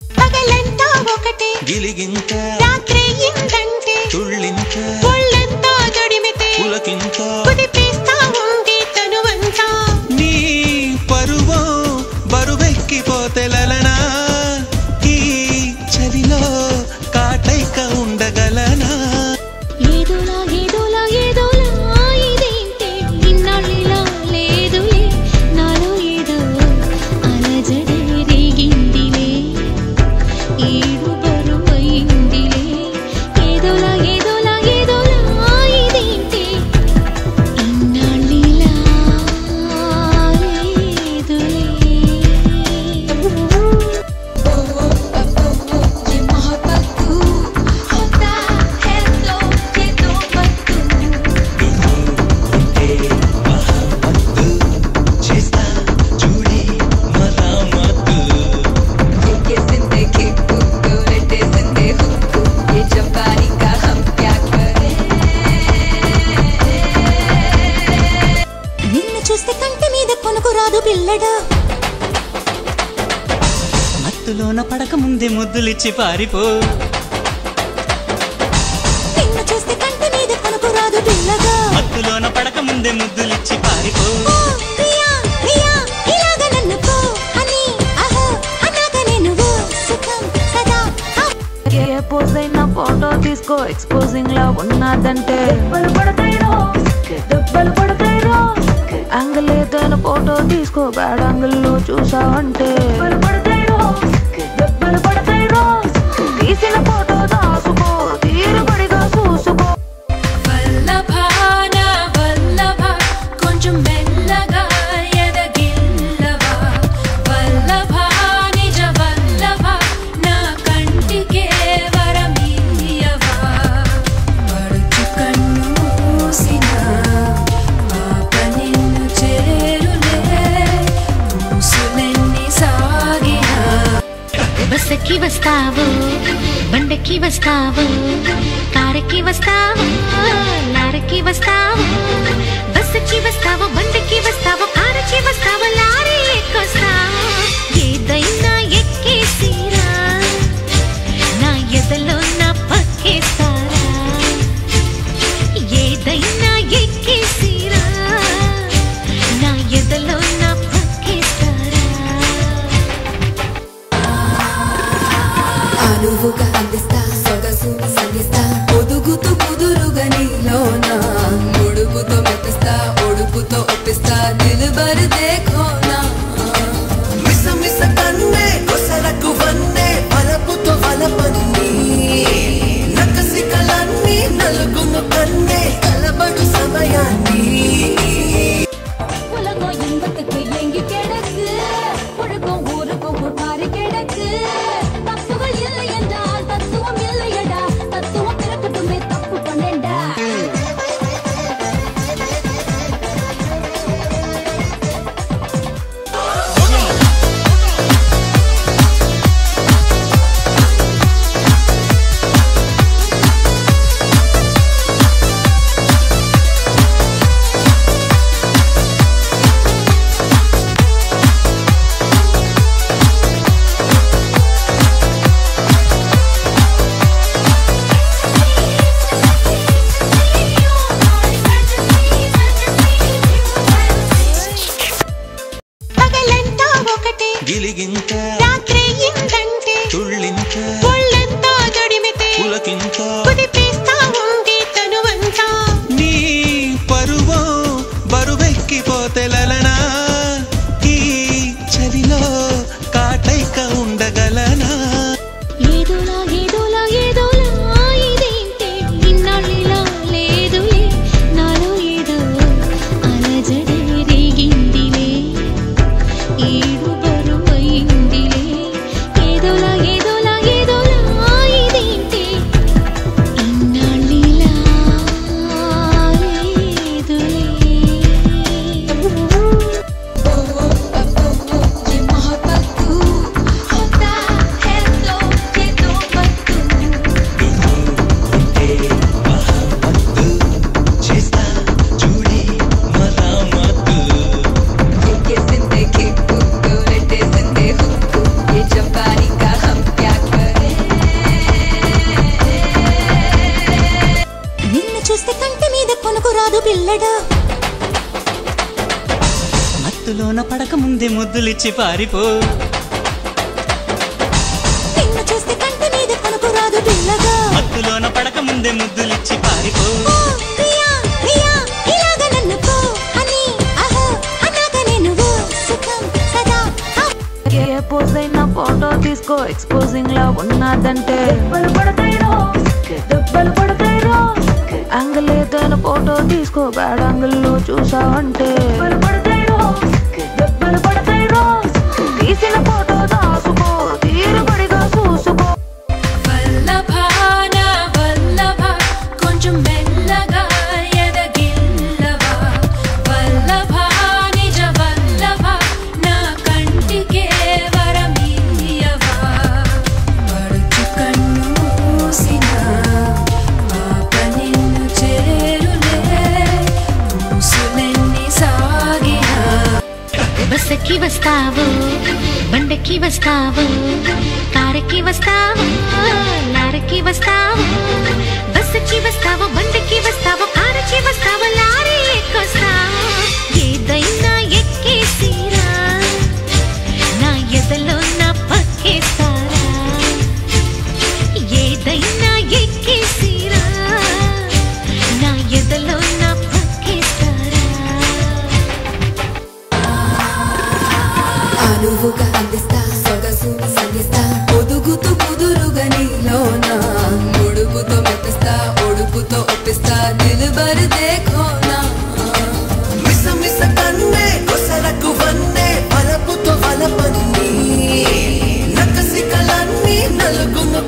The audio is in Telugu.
పగలంతా ఒకటే గిలిగింత రాత్రి ఇందంటే తుళ్ళింత ఒళ్ళంతా జడిమితే పులకింత కుదిపేస్తా ఉంది తనువంతా నీ పరువో బరువెక్కిపోతే లలనా ఈ చలిలో కాటైక ఉండగలనా ఏదోలా ఏదోలా ఏదోలా ఇదేంటే ఇన్నాళ్ళిలా లేదులే నాలో ఏదో అలజడి రేగిందిలే ఏడు బరువైందిలే ఏదోలా ఏదోలా ఏదోలా ఇదేంటే ఇన్నాళ్ళిలా లేదులే చూస్తే కంటి మీద కొనుకు రాదు పిల్లడా మత్తులోన పడక ముందే ముద్దులిచ్చి పారిపో నిన్ను చూస్తే కంటి మీద కొనుకు రాదు పిల్లగా మత్తులోన పడక ముందే ముద్దులిచ్చి పారిపో ప్రియా ప్రియా ఇలాగ నన్ను పో అని అహో అన్నాక నేను సుఖం సదా ఏ పోజ్ అయినా ఫోటో తీసుకో ఎక్స్పోజింగ్ లా ఉన్నదంటే దెబ్బలు పడతాయిరో యాంగిల్ ఏదైనా ఫోటో తీసుకో బ్యాడ్ యాంగిల్ లో చూసావంటే దెబ్బలు పడతాయిరో తీసిన ఫోటో దాసుకో తీరుబడిగా చూసుకో కొంచెం మెల్లగా ఎదగిల్లవా వల్లభా నిజ వల్లభా నా కంటికే వరమియవా పడుచు కన్ను మూసిన పాప నిన్ను చేరులే పూసులెన్ని సాగినా బస్సుకి వస్తావు బండకి వస్తావు కారుకి వస్తావు లారీకి వస్తావు బస్సుకి వస్తావు బండకి వస్తావు కారుకి వస్తావు లారీ ఎక్కొస్తావు ఏదైనా ఎక్కేసిరా నా ఎదలో నా పక్కేస్తారా ఏదైనా ఎక్కేసిరా నా ఎదలో నా పక్కేస్తారా అనువుగా అందిస్తా సొగసు సంగిస్తా ఒదుగుతూ కుదురుగా నీలోనా ఉడుకుతో మెత్తిస్తా ఒడుకుతో ఒప్పిస్తా నిలుబరు దేఖోనా మిస మిస కన్నే కొసరకు వన్నే వలపుతో వలపన్ని నకసి కలన్ని నలుగును కన్నే కలబడు సమయాన్ని உலகம் இன்பத்துக்கு எங்கி கிடக்கு உலகம் ஊருக்கும் ஒரு மாறி கிடக்கு தப்புகள் இல்லை என்றால் தத்துவம் இல்லையடா தத்துவம் பிறக்கட்டுமே தப்பு பண்ணேன்டா పగలంతా ఒకటే గిలిగింత రాత్రి ఇందంటే తుళ్ళింత ఒళ్ళంతా జడిమితే పులకింత కుదిపేస్తా ఉంది తనువంతా నీ పరువో బరువెక్కిపోతే లలనా ఈ చలిలో కాటైక ఉండగలనా ఏదోలా ఏదోలా ఏదోలా ఇదేంటే ఇన్నాళ్ళిలా లేదులే నాలో ఏదో అలజడి రేగిందిలే ఏడు బరువైందిలే ఏదోలా ఏదోలా ఏదోలా ఇదేంటే ఇన్నాళ్ళిలా లేదులే చేస్తా చూడే మరామత్తు ఎక్కేసిందే కిక్కు, తోలెట్టేసిందే హుక్కు, ఏ చంపానికా హంకు. పిల్లడు మత్తులోన పడక ముందే ముద్దులిచ్చి పారిపో నిన్ను చూస్తే కంటి మీద కనుకు రాదు పిల్లగా మత్తులోన పడక ముందే ముద్దులిచ్చి పారిపో ఓ ప్రియా ప్రియా ఇలాగ నన్ను పో అని అహో అన్నాక నేను ఓ సుఖం సదా ఏ పోజ్ అయినా ఫోటో తీసుకో ఎక్స్పోజింగ్ లా ఉన్నదంటే దెబ్బలు పడతాయిరో యాంగిల్ ఏదైనా ఫోటో తీసుకో బ్యాడ్ యాంగిల్ లో చూసావంటే దెబ్బలు పడతాయిరో తీసిన ఫోటో దాసుకో తీరుబడిగా చూసుకో వల్లభాన వల్లభ కొంచెం మెల్లగా ఎదగిల్లవా వల్లభ నిజ వల్లభ నా కంటికే వరమియవా పడుచు కన్ను మూసిన పాప నిన్ను చేరులే మూసులెన్ని సాగినా బస్సుకి వస్తావు బండకి వస్తావు కారుకి వస్తావు లారీకి వస్తావు బస్సుకి వస్తావు బండకి వస్తావు కారుకి వస్తావు లారీ ఎక్కొస్తావు ఏదైనా ఎక్కేసిరా నా ఎదలో నా పక్కేస్తారా ఏదైనా ఎక్కేసిరా నా ఎదలో నా పక్కేస్తారా అనువుగా అందిస్తా సొగసు సంగిస్తా ఒదుగుతూ కుదురుగా నీలోన ఉడుకుతో మెప్పిస్తా ఒడుకుతో ఒప్పిస్తా దిల్బర్ దేఖోనా మిస మిస కన్నే కొసరకు వన్నే వలపుతో వలపన్ని నకసి కలన్ని నలుగును